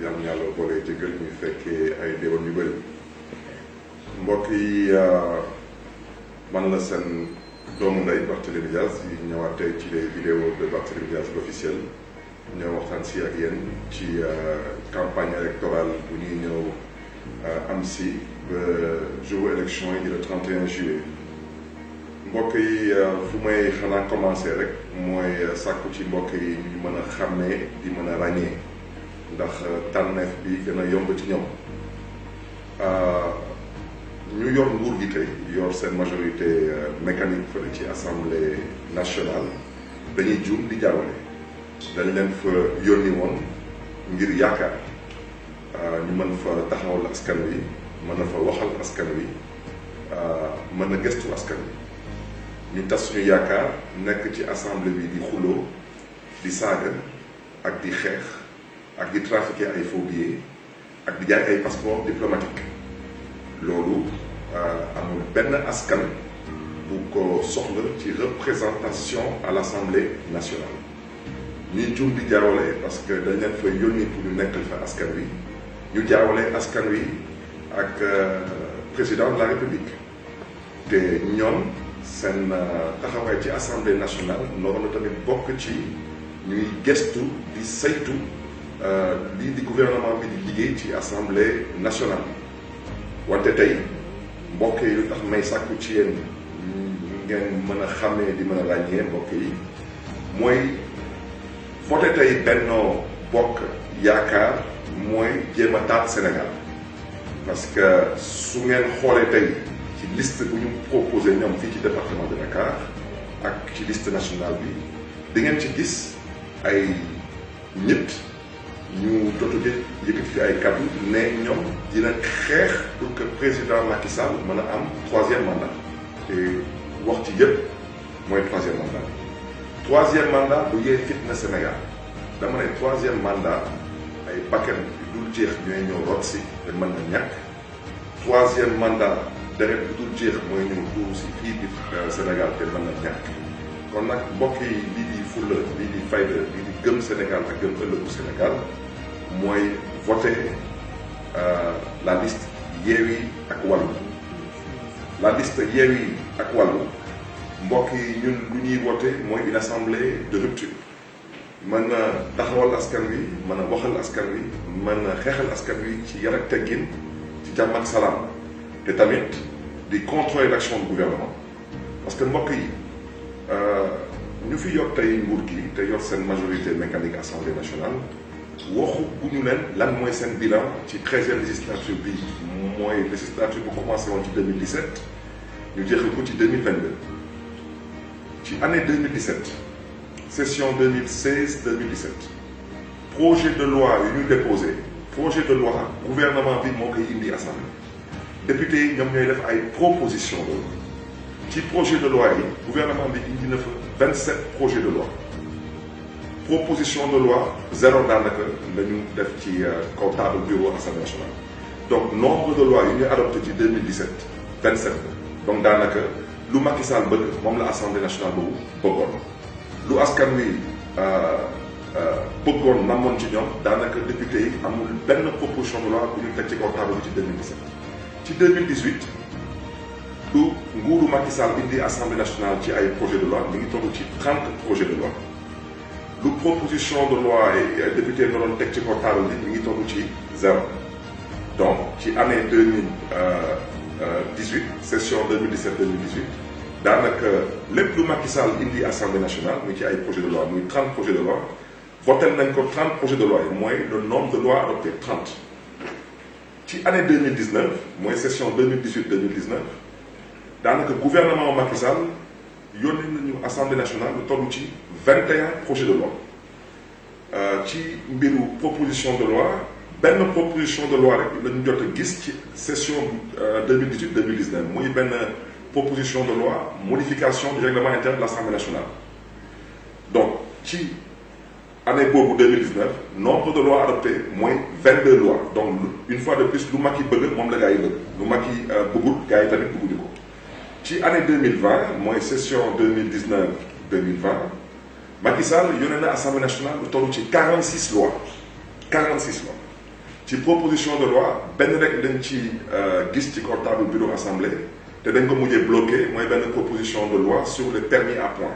yal na yàlla boole jëggal ñu fekkee ay déwén yu bëri mbokk yi man la seen doomu ndey Barthélémy Dias yi ñëwaat tey ci les vidéos de Barthélémy Dias l'officiel ñëw waxtaan si ak yéen ci campagne électorale bu ñuy ñëw am si ba jour élection yi di le 31 juillet mbokk yi fu may xanaa commencé rek mooy sàkku ci mbokk yi ñu mën a xàmmee di mën a ràññee ndax tànneef bi gën a yomb ci ñoom ñu yor nguur gi tey yor seen majorité mécanique fële ci assemblée nationale dañuy juum di jaawale dañ leen fa yónni woon ngir yaakaar ñu mën fa taxawal askan wi mën a fa waxal askan wi mën a gëstu askan wi ñu tas suñu yaakaar nekk ci assemblée bi di xuloo di saaga ak di xeex ak di trafiquer ay faux billets ak di jaay ay passeport diplomatique loolu amul benn askan bu ko soxla ci représentation à l'Assemblée nationale ñuy jum di jaawale parce que dañ leen fa yónni pour ñu nekkal fa askan wi ñu jaawale askan wi ak président de la République te ñoom seen taxawaay ci Assemblée nationale noonu tamit bokk ci ñuy gestu di saytu lii di gouvernement bi di liggéey ci Assemblée nationale wante tey mbokk yi lu tax may sàkku ci yéen ngeen mën a xàmmee di mën a ràññee mbokk yi mooy voté tey Benno Bokk Yaakaar mooy jéem a taat Sénégal parce que su ngeen xoolee tey ci liste bu ñu proposé ñoom fii ci département de Dakar ak ci liste nationale bi di ngeen ci gis ay ñett ñu jotuge yëkkati fi ay kaddu ne ñoom dina xeex pour que président Macky Sall mën a am troisième mandat te wax ci yëpp mooy troisième mandat troisième mandat bu yee fitna Sénégal dama ne troisième mandat ay bakkan yu dul jeex ñooy ñëw rot si te mën na ñàkk troisième mandat deret bu dul jeex mooy ñëw tuuru si fii di Sénégal te mën na ñàkk kon nag mbokk yi lii di fulla lii di fayda lii di gëm Sénégal ak gëm ëllëgu Sénégal mooy voter la liste Yewwi ak Wallu la liste Yewwi ak Wallu mbokk yi ñun lu ñuy voter mooy une assemblée de rupture mën a taxawal askan wi mën a waxal askan wi mën a xeexal askan wi ci yar ak teggin ci jàmm ak salaam te tamit di contrôler l'action du gouvernement parce que mbokk yi ñu fi yor tey nguur gi te yor seen majorité mécanique assemblée nationale waxu bu ñu leen lan mooy seen bilan ci 13e législature bi mooy législature bu commencé woon ci 2017 ñu jeexal ko ci 2022 ci année 2017 session 2016-2017 projet de loi yu ñu déposé projet de loi gouvernement bi moo koy indi assemblée député yi ñoom ñooy def ay proposition de loi ci projet de loi yi gouvernement bi indi na fa 27 projets de loi proposition de loi zéro daanaka la ñu def ci kaw table bureau assemblée nationale donc nombre de lois yu ñu adopté ci 2017 27 donc daanaka lu Macky Sall bëgg moom la assemblée nationale boobu bëggoon lu askan wi bëggoon namoon ci ñoom daanaka député yi amul benn proposition de loi bu ñu teg ci kaw table bi ci 2017 ci 2018 lu nguuru Macky Sall indi assemblée nationale ci ay projet de loi mi ngi toll ci 30 projets de loi lu proposition de loi yi député nga doon teg ci kaw table bi mi ngi toll ci zéro donc ci année 2018 session 2017-2018 daanaka lépp lu Macky Sall indi assemblée nationale muy ci ay projet de loi muy 30 projets de loi voté nañ ko 30 projets de loi yi mooy le nombre de lois adoptées 30 ci année 2019 mooy session 2018-2019 daanaka gouvernement Macky Sall yónni nañu assemblée nationale lu toll ci 21 projets de loi ci mbiru proposition de loi benn proposition de loi rek la ñu jot a gis ci session 2018-2019 muy benn proposition de loi modification du règlement interne de l'Assemblée nationale donc ci année boobu 2019 nombre de lois adoptées mooy 22 lois donc une fois de plus lu Macky bëgg moom la gaa yi bëgg lu Macky bëggul gaa yi tamit bëgguñu ko ci année 2020 mooy session 2019-2020 Macky Sall yónnee na assemblée nationale lu toll ci 46 lois 46 lois ci proposition de loi benn rek dañ ci gis ci portable bureau assemblée te dañ ko mujjee bloqué mooy benn proposition de loi sur le permis à point.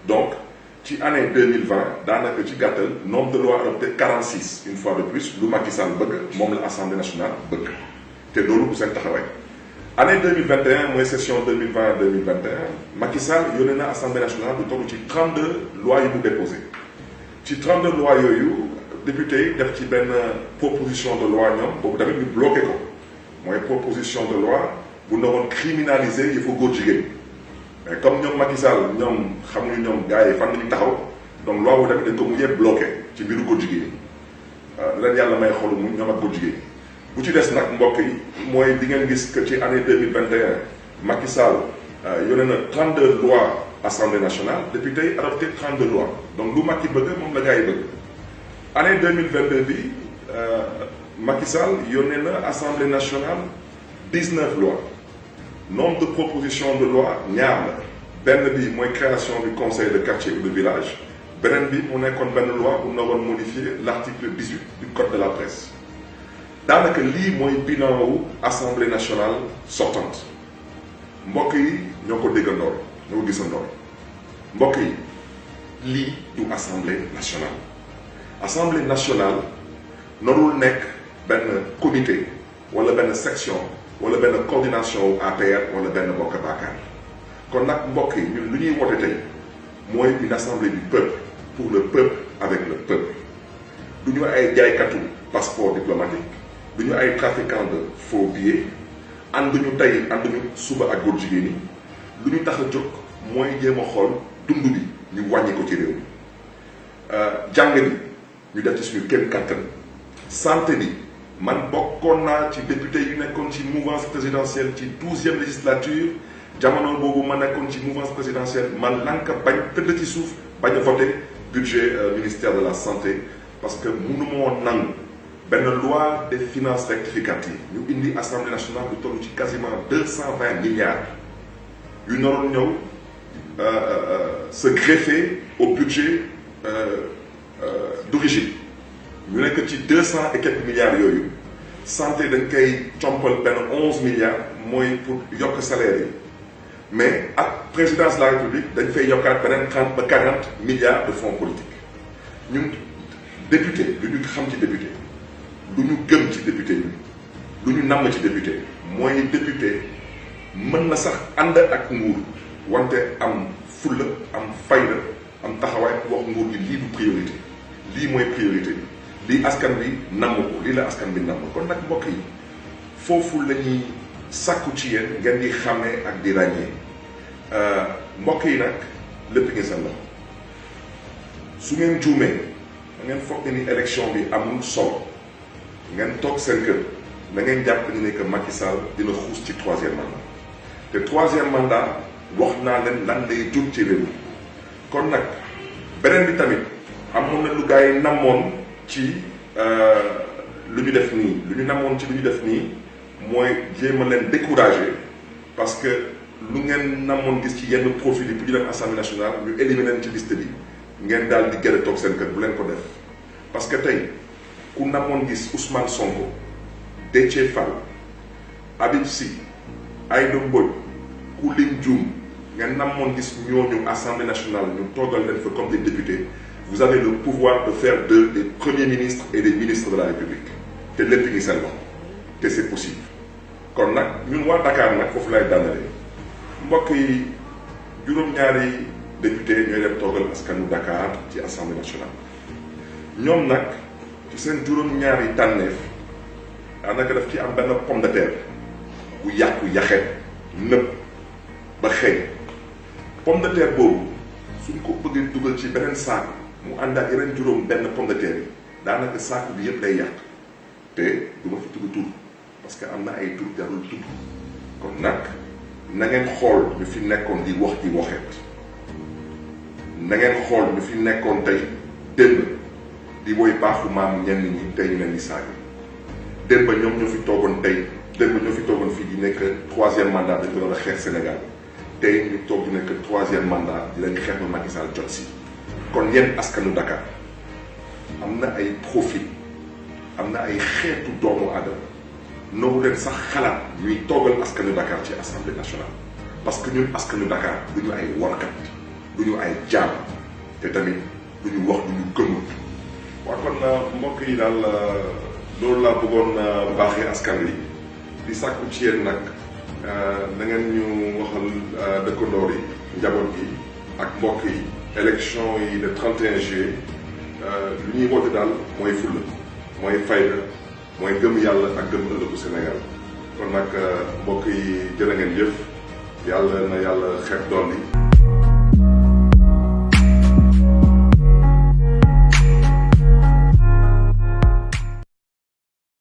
Donc ci année 2020 daanaka ci gàttal nombre de lois adoptées 46 une fois de plus lu Macky Sall bëgg moom la assemblée nationale bëgg te loolu du seen taxawaay. Année 2021 mooy session 2020-2021 Macky Sall yónnee na assemblée nationale du toll ci 32 lois yu mu déposé ci 32 lois yooyu député yi def ci benn proposition de loi ñoom boobu tamit ñu bloqué ko mooy proposition de loi bu naroon criminaliser yëfu góor jigéen. mais comme ñoom Macky Sall ñoom xamuñu ñoom gars yi fan la ñu taxaw donc loi bu tamit dañ ko mujjee bloqué ci mbiru góor jigéen ñi leen yàlla may xolu mu ñoom ak góor jigéen bu ci des nag mbokk yi mooy di ngeen gis que ci année 2021 Macky Sall yónnee na 32 lois assemblée nationale député yi adopté 32 lois donc lu Macky bëgg moom la gars yi bëgg. Année 2022 bi Macky Sall yónnee na assemblée nationale 19 lois. Nombre de propositions de loi ñaar la benn bi mooy création du conseil de quartier ou de village beneen bi mu nekkoon benn loi bu naroon modifier l'article 18 du code de la presse daanaka lii mooy bilan wu assemblée nationale sortante mbokk yi ñoo ko déggandoor ñoo ko gisandoor mbokk yi lii du assemblée nationale. Assemblée nationale narul nekk benn comité wala benn section. wala benn coordination wu APR wala benn bokk baakaar kon nag mbokk yi ñun lu ñuy woote tey mooy une assemblée du peuple pour le peuple avec le peuple du ñu ay jaaykatu passeport diplomatique du ñu ay trafiquants de faux billets ànduñu tey ànduñu suba ak góor jigéen ñi lu ñu tax a jóg mooy jéem a xool dund bi ñu wàññi ko ci réew mi jàng bi ñu def ci suñu kéem kattan santé bi. man bokkoon naa ci député yu nekkoon ci mouvance présidentielle ci 12e législature jamono boobu ma nekkoon ci mouvance présidentielle man lank bañ tëdd ci suuf bañ a voté budget ministère de la santé parce que mënu ma woon nangu benn loi des finances rectificative ñu indi assemblée nationale bu toll ci quasiment 220 milliards yu naroon ñëw se greffer au budget d'origine ñu nekk ci 200 et quelques milliards yooyu santé dañ koy compal benn 11 milliards mooy pour yokk salaire yi mais ak présidence de la république dañ fay yokkaat beneen 30 ba 40 milliards de fonds politiques ñun député lu ñu xam ci député lu ñu gëm ci député yi lu ñu namm ci député mooy député mën na sax ànd ak nguur wante am fulla am fayda am taxawaay wax nguur gi lii du priorité lii mooy priorité bi lii askan bi namm ko lii la askan bi namm kon nag mbokk yi foofu la ñuy sàkku ci yéen ngeen di xàmmee ak di ràññee mbokk yi nag lépp ngeen seen loxo su ngeen juumee da ngeen foog ni élection bi amul solo ngeen toog seen kër da ngeen jàpp ni ne que Macky Sall dina xuus ci 3e mandat te 3e mandat wax naa leen lan lay jur ci réew mi kon nag beneen bi tamit amoon na lu gars yi namoon ci lu ñu def nii lu ñu namoon ci lu ñu def nii mooy jéem a leen décourager parce que lu ngeen namoon gis ci yenn profil yi pour ñu dem assemblée nationale ñu éliminer leen ci liste bi ngeen daal di gën a toog seen kër bu leen ko def parce que tey ku namoon gis Ousmane Sonko Déthié Fall Habib Sy Aïda Mbodj ku lim Dioum ngeen namoon gis ñooñu assemblée nationale ñu toogal leen fa comme des députés. Vous avez le pouvoir de faire d'eux des premiers ministres et des ministres de la République te lépp ngi seen loxo te c'est possible kon nag ñun waa Dakar nag foofu lay daanalee mbokk yi juróom-ñaari député ñooy dem toogal askanu Dakar ci assemblée nationale ñoom nag ci seen juróom-ñaari tànneef daanaka daf ci am benn pomme de terre bu yàqu yaxet nëb ba xëy pomme de terre boobu suñ ko bëggee dugal ci beneen saako mu ànd ak yeneen juróom benn pomme de terre yi daanaka saako bi yëpp lay yàq te du ma fi tudd tur parce que am na ay tur jarul tudd kon nag na ngeen xool ñu fi nekkoon di wax di waxeet na ngeen xool ñu fi nekkoon tey démb di woy baaxu maam ñenn ñi tey ñu leen di saaga démb ñoom ñoo fi toogoon tey démb ñoo fi toogoon fii di nekk 3e mandat dañ ko doon a xeex Sénégal tey ñu toog di nekk 3e mandat di leen xeex ba Macky Sall jot si kon yéen askanu Dakar am na ay profil am na ay xeetu doomu aadama noobu leen sax xalaat ñuy toogal askanu Dakar ci assemblée nationale parce que ñun askanu Dakar du ñu ay warkat du ñu ay jaam te tamit du ñu wax du ñu gëmul. waaw kon mbokk yi daal loolu laa bëggoon baaxee askan wi di sàkku ci yéen nag na ngeen ñu waxal dëkkandoor yi njaboot gi ak mbokk yi élection yi le 31 juillet lu ñuy woote daal mooy fulla mooy fayda mooy gëm yàlla ak gëm ëllëgu Sénégal kon nag mbokk yi jërë ngeen jëf yàlla na yàlla xeeb dool yi